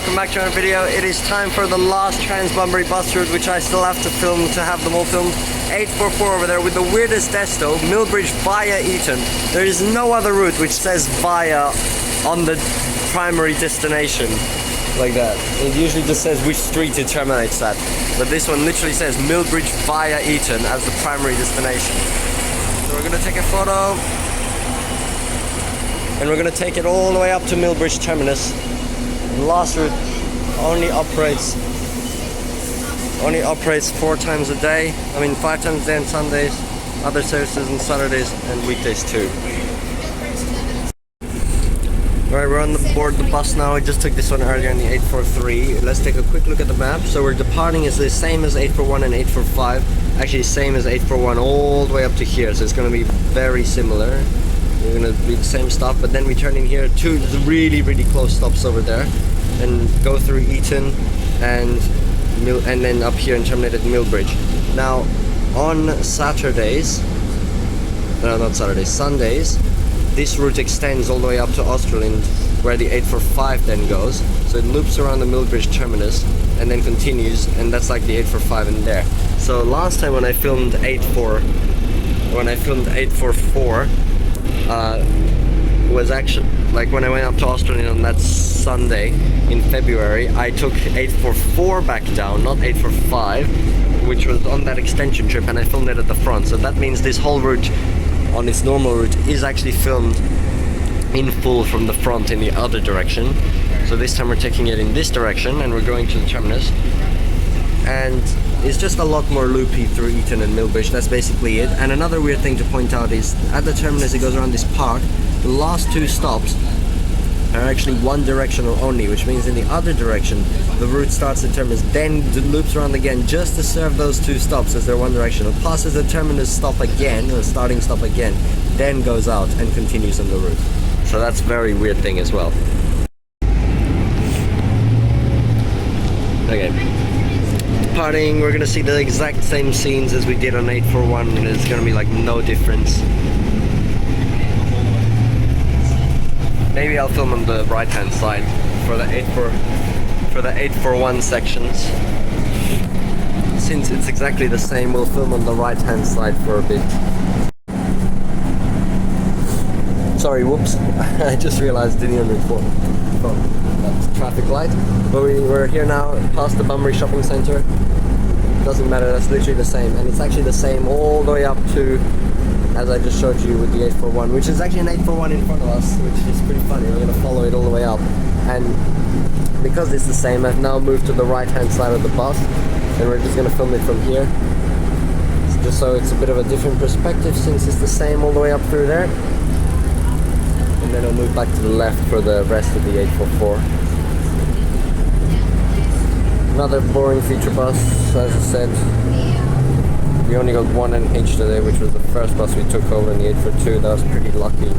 welcome back to another video. It is time for the last TransBunbury bus route, which I still have to film to have them all filmed. 844 over there with the weirdest desto, Millbridge via Eaton. There is no other route which says via on the primary destination like that. It usually just says which street it terminates at, but this one literally says Millbridge via Eaton as the primary destination. So we're gonna take a photo and we're gonna take it all the way up to Millbridge terminus. The last route only operates 4 times a day. I mean 5 times a day on Sundays, other services on Saturdays and weekdays too. Alright, we're on board the bus now. I just took this one earlier in the 843. Let's take a quick look at the map. So we're departing is the same as 841 and 845. Actually same as 841 all the way up to here. So it's going to be very similar. We're going to be the same stop, but then we turn in here, 2 really close stops over there, and go through Eaton and then up here and terminate at Millbridge. Now, on Saturdays, no, not Saturdays, Sundays, this route extends all the way up to Australind, where the 845 then goes. So it loops around the Millbridge terminus and then continues, and that's like the 845 in there. So last time when I filmed 844, was actually like when I went up to Australia on that Sunday in February. I took 844 back down, not 845, which was on that extension trip, and I filmed it at the front. So that means this whole route on its normal route is actually filmed in full from the front in the other direction. So this time we're taking it in this direction and we're going to the terminus, and it's just a lot more loopy through Eaton and Millbridge. That's basically it. And another weird thing to point out is at the terminus it goes around this park. The last 2 stops are actually one directional only, which means in the other direction the route starts at terminus, then loops around again just to serve those 2 stops as they're one directional, passes the terminus stop again, or starting stop again, then goes out and continues on the route. So that's a very weird thing as well. Okay. Departing, we're gonna see the exact same scenes as we did on 841, and there's gonna be like no difference. Maybe I'll film on the right hand side for the 841 sections. Since it's exactly the same, we'll film on the right hand side for a bit. Sorry, whoops. I just realized didn't even record. That's traffic light. But we're here now past the Bunbury shopping centre. Doesn't matter, that's literally the same. And it's actually the same all the way up to, as I just showed you with the 841, which is actually an 841 in front of us, which is pretty funny. We're going to follow it all the way up. And because it's the same, I've now moved to the right hand side of the bus, and we're just going to film it from here. Just so it's a bit of a different perspective since it's the same all the way up through there. And then I'll move back to the left for the rest of the 844. Another boring feature bus, as I said. We only got 1 NH today, which was the first bus we took over in the 842. That was pretty lucky.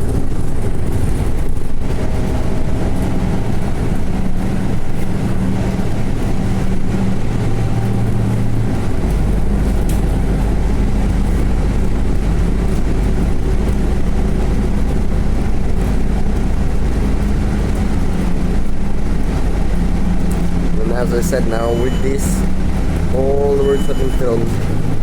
As I said, now with this, all the routes have been filmed,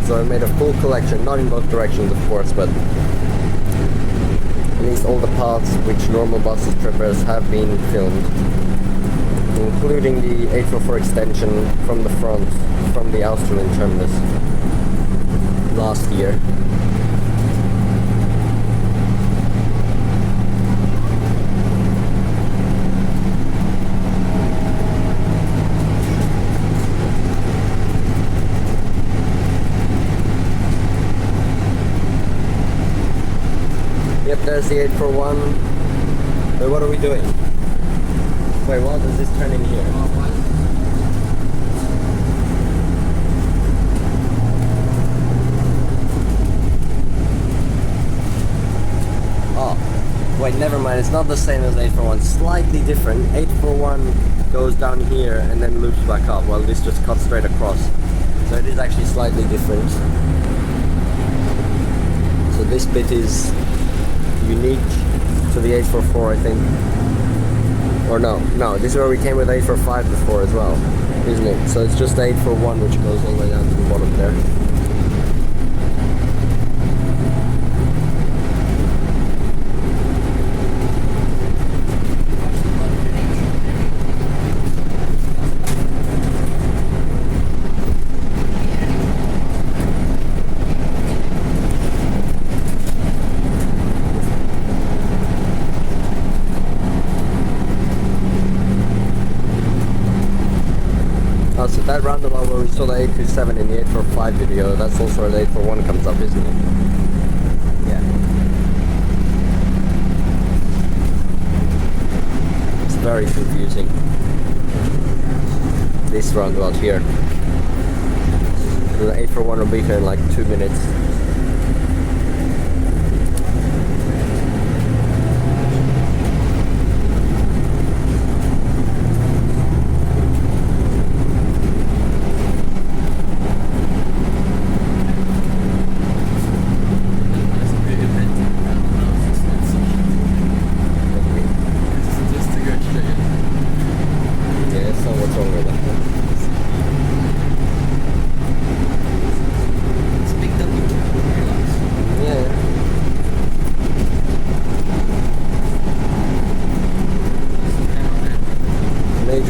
so I made a full collection, not in both directions of course, but at least all the paths which normal buses traverse have been filmed, including the 844 extension from the front, from the Australind terminus last year. Yep, there's the 841. Wait, what are we doing? Wait, what does this turn in here? Oh, wait, never mind. It's not the same as 841. Slightly different. 841 goes down here and then loops back up, while this just cuts straight across. So it is actually slightly different. So this bit is unique to the 844, I think. Or no, this is where we came with 845 before as well, isn't it? So it's just 841 which goes all the way down to the bottom there. So that roundabout where we saw the 827 in the 845 video, that's also where the 841 comes up, isn't it? Yeah. It's very confusing. This roundabout here. The 841 will be here in like 2 minutes.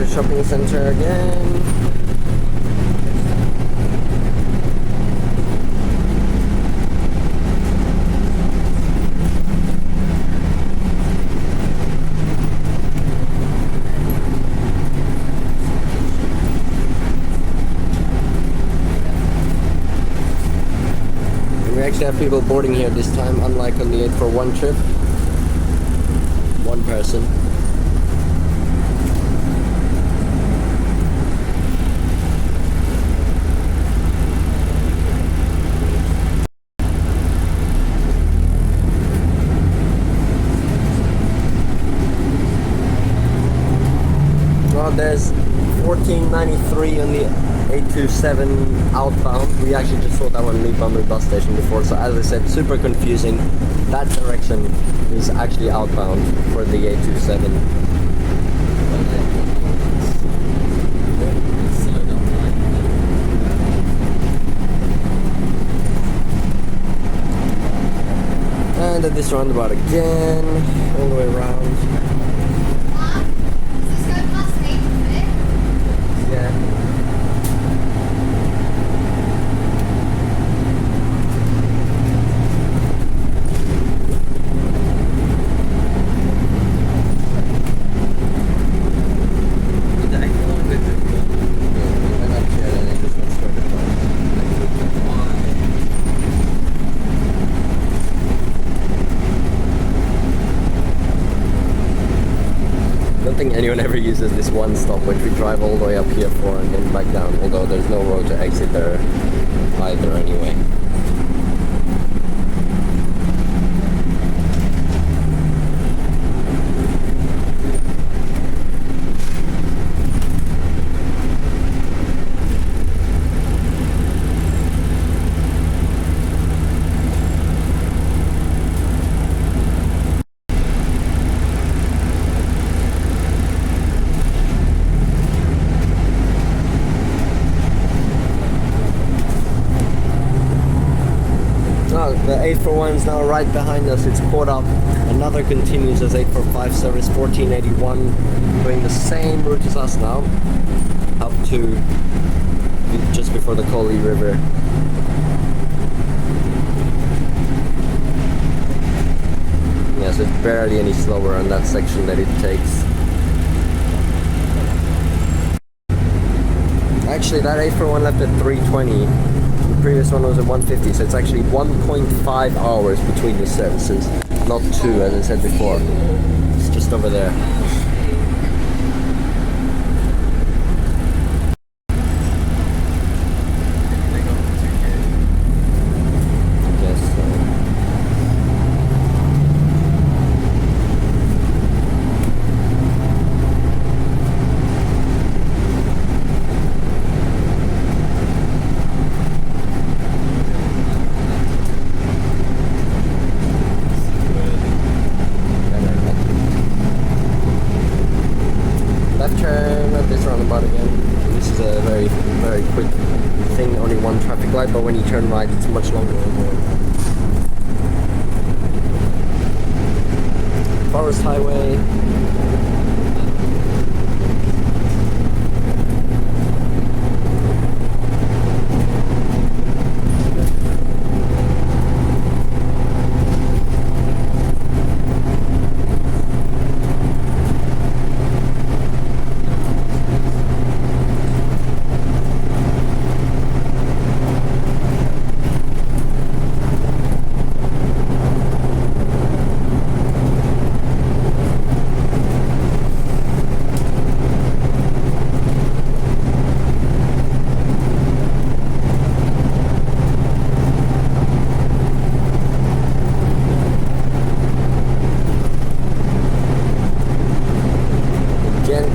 Shopping center again. We actually have people boarding here this time, unlike on the 841 trip. One person. There's 1493 on the 827 outbound. We actually just saw that one leave Bunbury bus station before, so as I said, super confusing. That direction is actually outbound for the 827. And at this roundabout again, all the way around. I don't think anyone ever uses this one stop which we drive all the way up here for and then back down, although there's no road to exit there either anyway. The 841 is now right behind us, it's caught up. Another continues as 845 service 1481, going the same route as us now, up to just before the Collie River. Yeah, so it's barely any slower on that section that it takes. Actually, that 841 left at 320. The previous one was at 150, so it's actually 1.5 hours between the services, not 2 as I said before. It's just over there. turn right, it's much longer over. Forest Highway.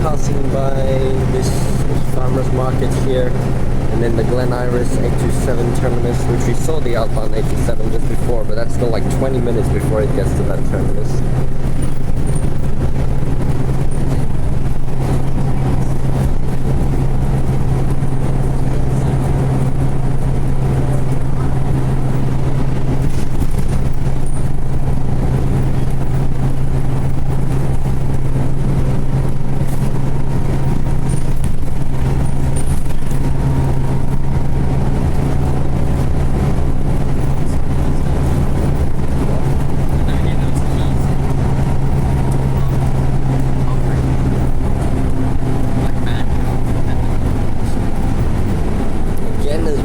Passing by this farmer's market here, and then the Glen Iris 827 terminus, which we saw the outbound 827 just before, but that's still like 20 minutes before it gets to that terminus.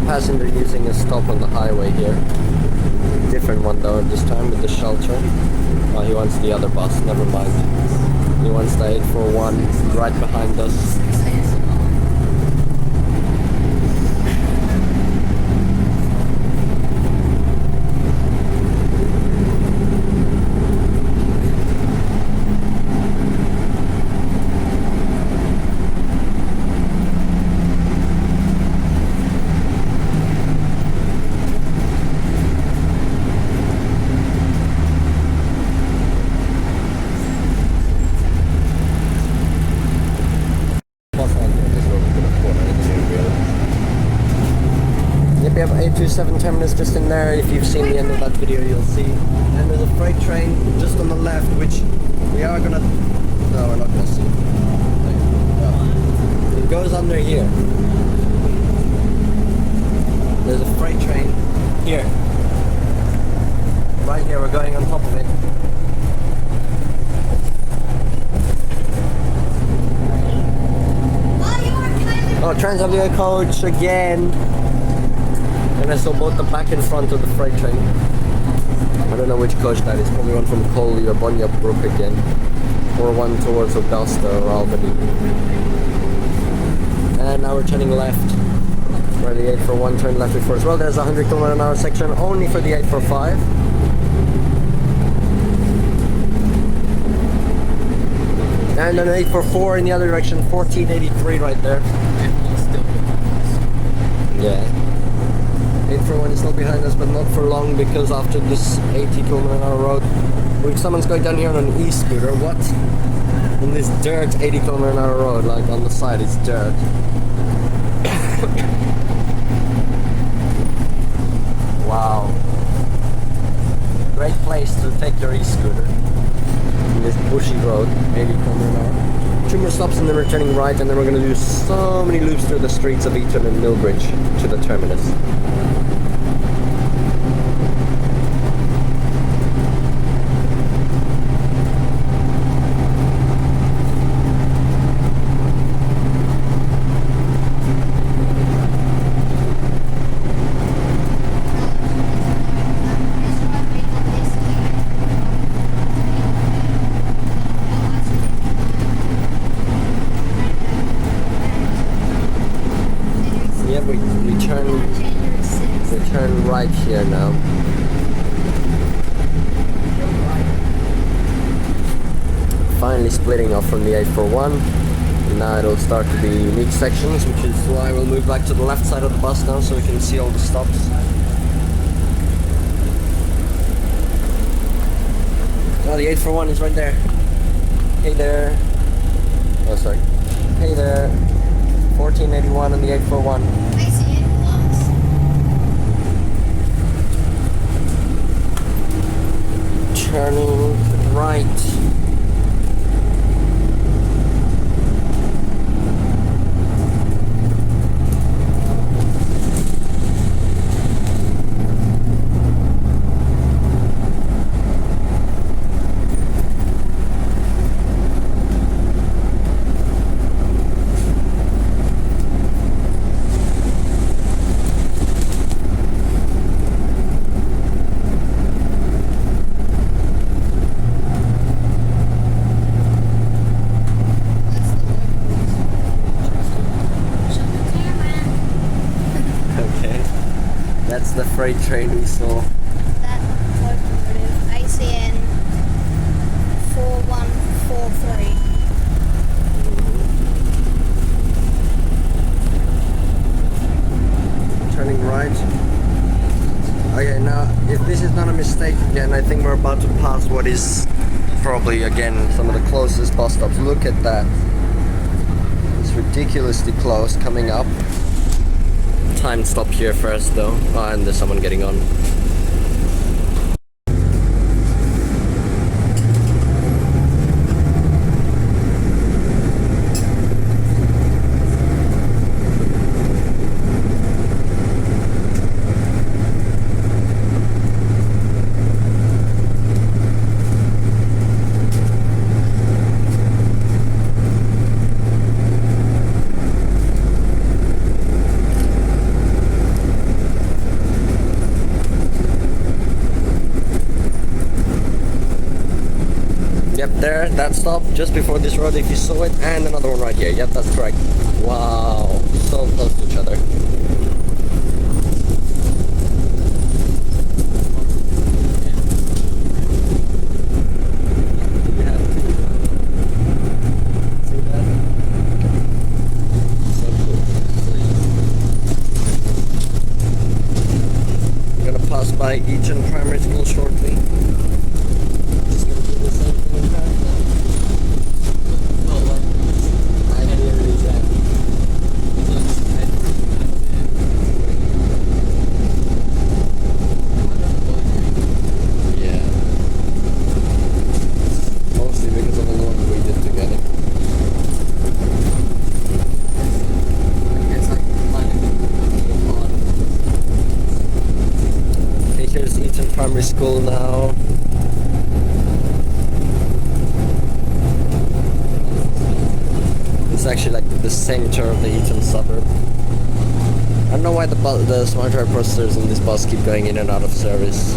Passenger using a stop on the highway here. Different one though this time with the shelter. Oh, he wants the other bus, never mind. He wants the 841 right behind us. We have 827 terminus just in there. If you've seen the end of that video, you'll see. And there's a freight train just on the left, which we are gonna... No, we're not gonna see. No. It goes under here. There's a freight train here. Right here, we're going on top of it. Oh, TransBunbury coach again. And I saw both the back and front of the freight train. I don't know which coach that is. Probably one from Coley or Bunbury again. Or one towards Augusta or Albany. And now we're turning left. Where the 841 turned left before as well. There's a 100 km/h section only for the 845. And an 844 in the other direction. 1483 right there. Yeah. 841 is still behind us, but not for long, because after this 80 km/h road, someone's going down here on an e-scooter. What? In this dirt 80 km/h road, like on the side it's dirt. Wow. Great place to take your e-scooter. In this bushy road, 80 km/h. 2 more stops and then we're turning right, and then we're going to do so many loops through the streets of Eaton and Millbridge to the terminus. We turn right here now. Finally splitting off from the 841. And now it'll start to be unique sections, which is why we'll move back to the left side of the bus now so we can see all the stops. Oh, the 841 is right there. Hey there. Oh, sorry. Hey there. 1481 on the 841. I see it. freight train we saw. That locomotive, ACN 4143. Turning right. Okay, now if this is not a mistake again, I think we're about to pass what is probably again some of the closest bus stops. Look at that. It's ridiculously close coming up. Time stop here first though. Oh, and there's someone getting on. Yep, there, that stop just before this road if you saw it, and another one right here. Yep, that's correct. Wow, so close to each other. I'm gonna pass by Eaton Primary School shortly. Primary school now. It's actually like the center of the Eaton suburb. I don't know why the smart drive processors in this bus keep going in and out of service.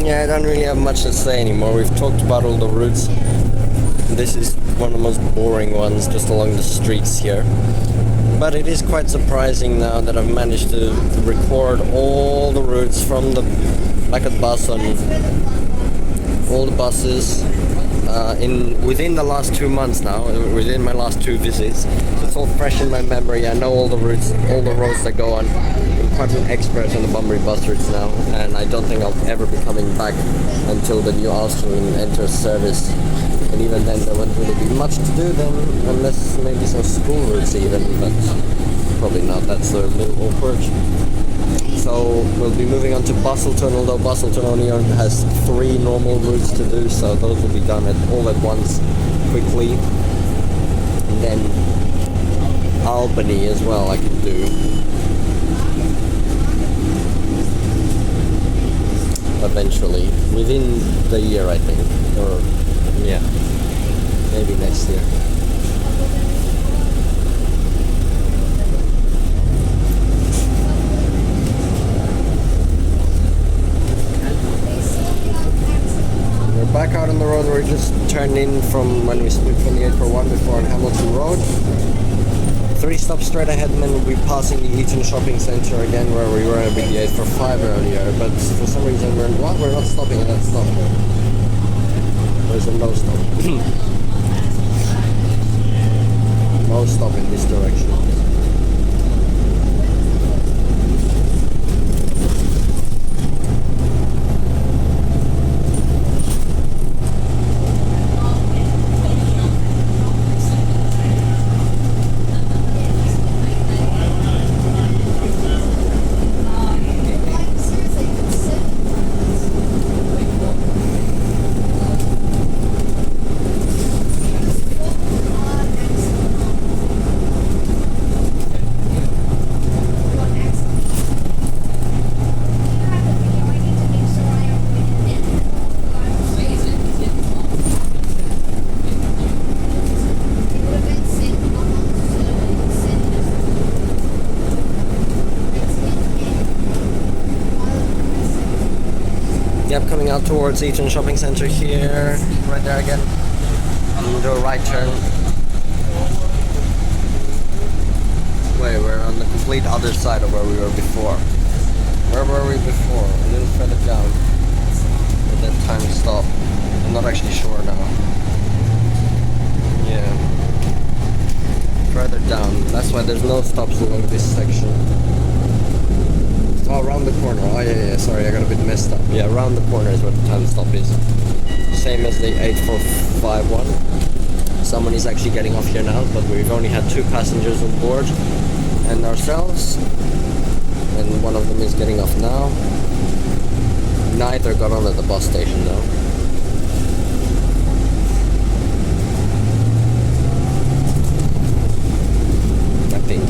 Yeah, I don't really have much to say anymore. We've talked about all the routes. This is one of the most boring ones, just along the streets here. But it is quite surprising now that I've managed to record all the routes from the back of the bus on all the buses within the last 2 months now, within my last 2 visits. It's all fresh in my memory. I know all the routes, all the roads that go on. I'm quite an expert on the Bunbury bus routes now, and I don't think I'll ever be coming back until the new Austrian enters service. And even then there won't really be much to do then, unless maybe some school routes even, but probably not. That's a little awkward. So we'll be moving on to Busselton, although Busselton only has 3 normal routes to do, so those will be done all at once, quickly. And then Albany as well I can do. Eventually, within the year I think, or yeah, maybe next year. Back out on the road, we're just turned in from when we split from the 841 before on Hamilton Road. 3 stops straight ahead, and then we'll be passing the Eaton Shopping Centre again, where we were with the 845 earlier. But for some reason, we're not stopping at that stop. There's a no stop. No stop in this direction. coming out towards Eaton Shopping Centre here, right there again. And do a right turn. Wait, we're on the complete other side of where we were before. Where were we before? A little further down. At that time stop. I'm not actually sure now. Yeah. Further down. That's why there's no stops along this section. Oh, around the corner. Oh yeah, sorry, I got a bit messed up. Yeah, around the corner is where the time stop is. Same as the 8451. Someone is actually getting off here now, but we've only had 2 passengers on board and ourselves. And one of them is getting off now. Neither got on at the bus station though. I think.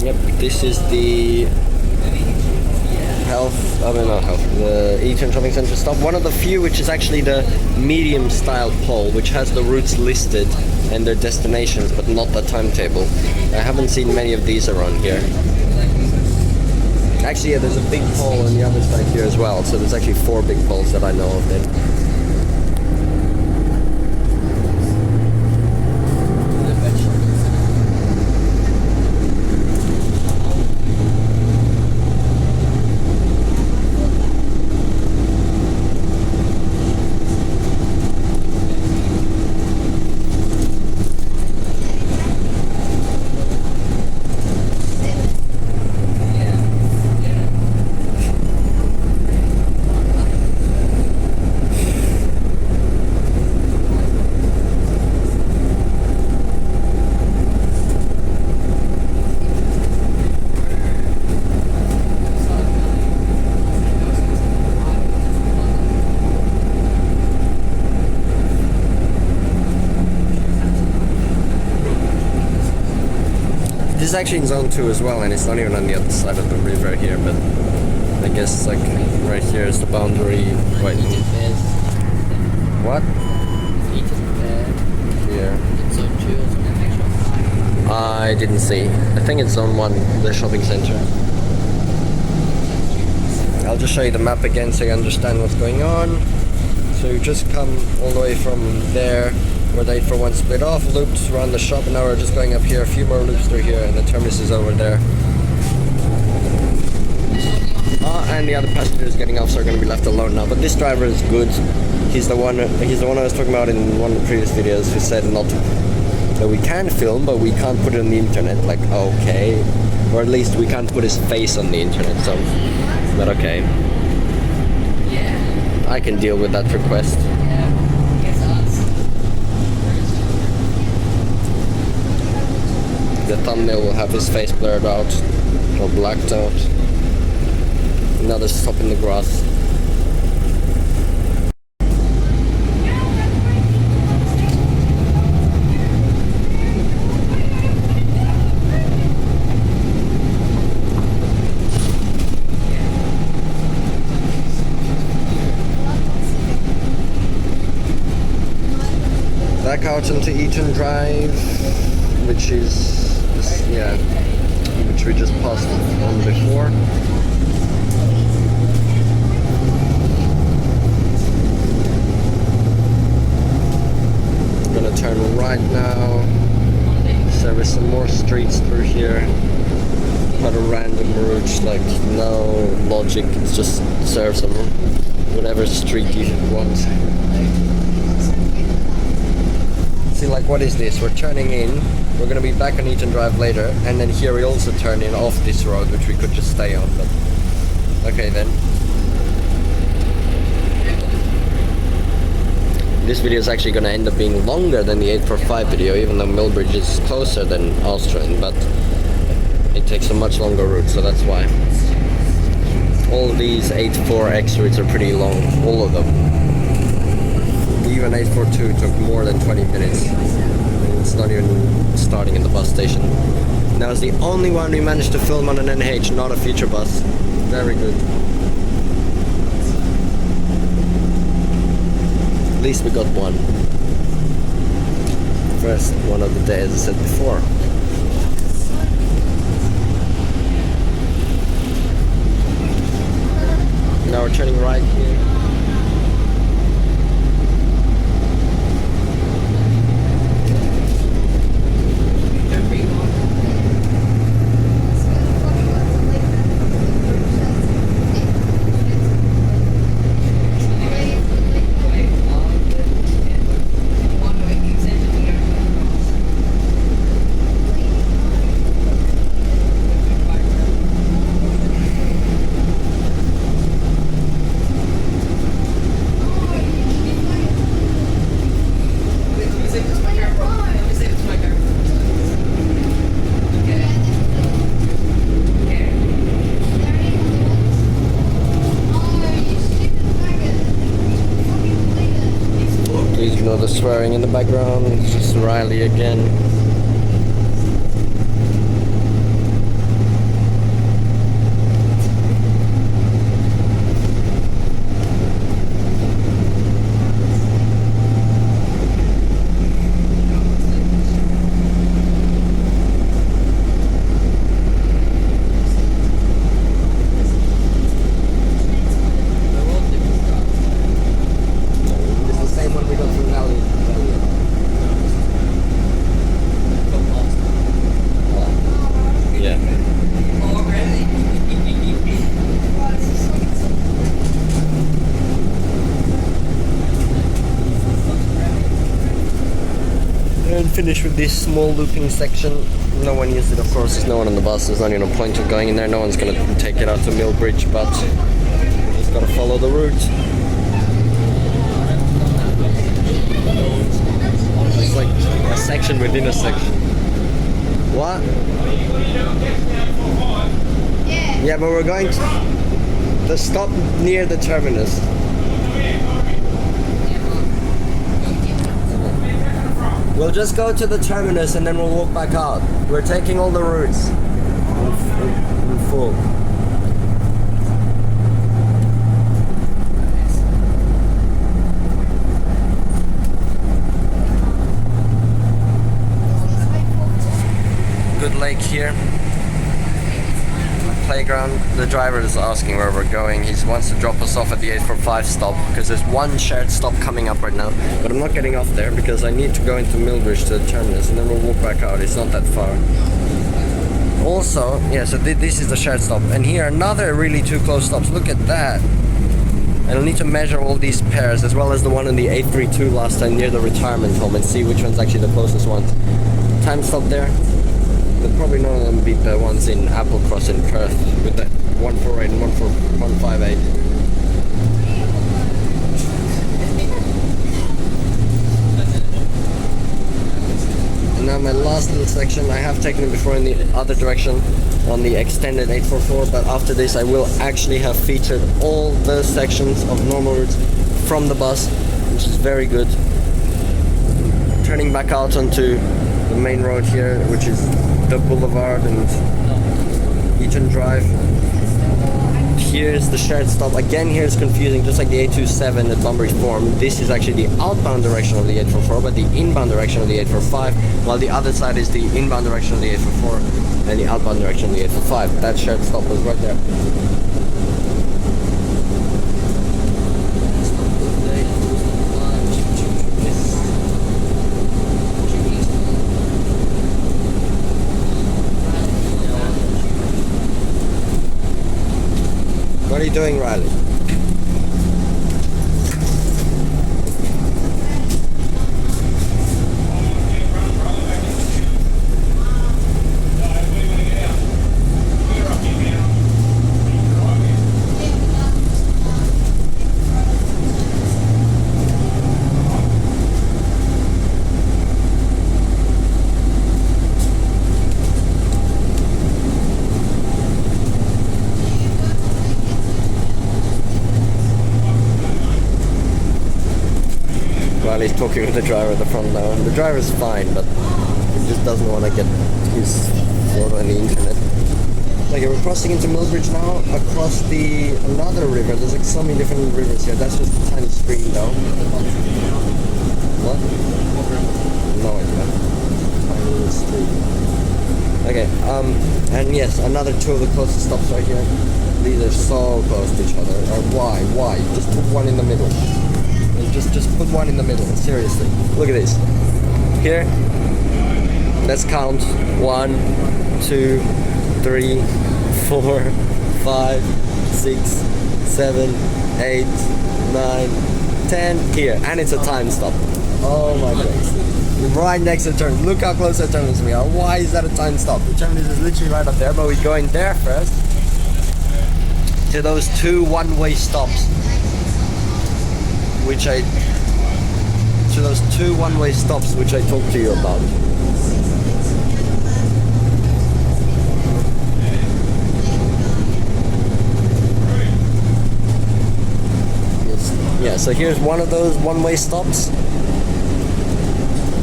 Yep, this is the the Eaton Shopping Centre stop. One of the few which is actually the medium style pole, which has the routes listed and their destinations, but not the timetable. I haven't seen many of these around here. Actually, yeah, there's a big pole on the other side here as well, so there's actually 4 big poles that I know of then. This is actually in zone 2 as well, and it's not even on the other side of the river here, but I guess like right here is the boundary. Wait. What? Here. Zone 2 or something? I didn't see. I think it's zone 1, the shopping centre. I'll just show you the map again so you understand what's going on. So you just come all the way from there, where the 841 split off, looped around the shop, and now we're just going up here, a few more loops through here, and the terminus is over there. And the other passengers getting off, so are going to be left alone now. But this driver is good. He's the one I was talking about in one of the previous videos, who said not that we can film, but we can't put it on the internet. Like, okay, or at least we can't put his face on the internet. So, but okay, I can deal with that request. The thumbnail will have his face blurred out or blacked out. Another stop in the grass. Back out into Eaton Drive, which is which we just passed on before. I'm gonna turn right now, service some more streets through here. Not a random route, like no logic, it's just serve some whatever street you want. See, like, what is this? We're turning in. We're going to be back on Eaton Drive later, and then here we also turn in off this road, which we could just stay on, but okay then. This video is actually going to end up being longer than the 845 video, even though Millbridge is closer than Austrian, but it takes a much longer route, so that's why. All of these 84X routes are pretty long, all of them. Even 842 took more than 20 minutes. It's not even starting in the bus station. That was the only one we managed to film on an NH, not a feature bus. Very good. least we got one. First one of the day, as I said before. Now we're turning right here. Please ignore the swearing in the background. It's just Riley again. It's the same one we got from Valley. Yeah. And finish with this small looping section. No one used it, of course. There's no one on the bus. There's not even a point of going in there. No one's gonna take it out to Millbridge, but we just gotta follow the route. It's like a section within a section. What? Yeah, but we're going to the stop near the terminus. We'll just go to the terminus and then we'll walk back out. We're taking all the routes in full. Good lake here. Playground. The driver is asking where we're going. He wants to drop us off at the 845 stop because there's one shared stop coming up right now. But I'm not getting off there because I need to go into Millbridge to the terminus and then we'll walk back out. It's not that far. Also, yeah, so this is the shared stop. And here another really two close stops. Look at that. And I'll need to measure all these pairs as well as the one on the 832 last time near the retirement home and see which one's actually the closest one. Time stop there. But probably none of them beat the ones in Applecross in Perth with that 148 and 158. And now my last little section, I have taken it before in the other direction on the extended 844, but after this I will actually have featured all the sections of normal routes from the bus, which is very good. Turning back out onto the main road here, which is the Boulevard and Eaton Drive. Here's the shared stop. Again, here it's confusing, just like the 827 at Bunbury Forum. This is actually the outbound direction of the 844, but the inbound direction of the 845, while the other side is the inbound direction of the 844 and the outbound direction of the 845. That shared stop was right there. What are you doing, Riley? He's talking with the driver at the front now, and the driver's fine, but he just doesn't want to get his photo on the internet. Okay, we're crossing into Millbridge now, across another river. There's like so many different rivers here. That's just a tiny stream though. What? No idea. Tiny little stream. Okay, and yes, another two of the closest stops right here. These are so close to each other. Or why? Just put one in the middle. Just put one in the middle, seriously. Look at this. Here, let's count. 1, 2, 3, 4, 5, 6, 7, 8, 9, 10. Here, and it's a time stop. Oh my goodness. Right next to the terminus. Look how close the terminus we are. Why is that a time stop? The terminus is literally right up there, but we're going there first. To those two one-way stops. Which I talked to you about. Yeah, so here's one of those one-way stops,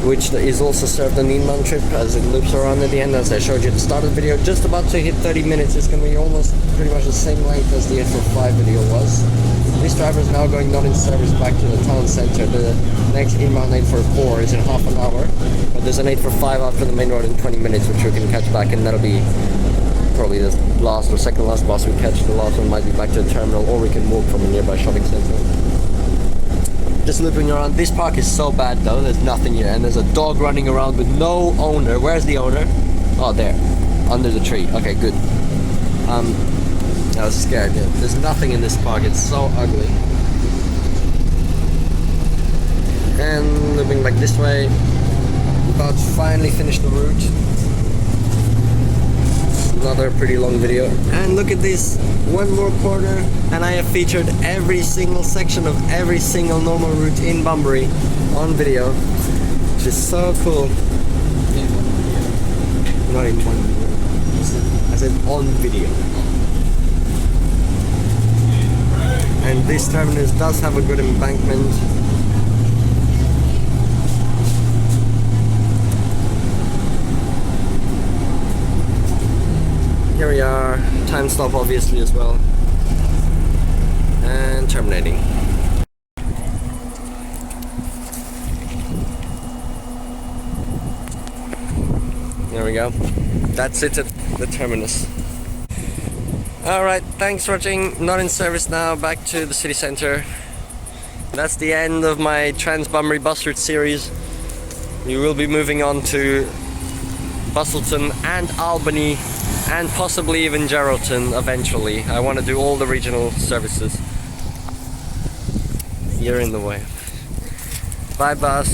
which is also served on the inbound trip as it loops around at the end. As I showed you at the start of the video, just about to hit 30 minutes. It's going to be almost pretty much the same length as the 845 video was. This driver is now going not in service back to the town centre. The next inbound 844 is in half an hour, but there's an 845 out from the main road in 20 minutes, which we can catch back, and that'll be probably the last or second last bus we catch. The last one might be back to the terminal, or we can walk from a nearby shopping centre. Just looping around. This park is so bad though, there's nothing here, and there's a dog running around with no owner. Where's the owner? Oh, there, under the tree. Okay, good. I was scared. There's nothing in this park, it's so ugly. And looping back this way, about to finally finish the route. Another pretty long video. And look at this, one more corner, and I have featured every single section of every single normal route in Bunbury on video, which is so cool. Not in one video. I said on video. And this terminus does have a good embankment. Here we are, time stop obviously as well, and terminating. There we go, that's it at the terminus. Alright, thanks for watching. Not in service now, back to the city centre. That's the end of my TransBunbury bus route series. We will be moving on to Busselton and Albany, and possibly even Geraldton eventually. I want to do all the regional services. You're in the way. Bye, bus.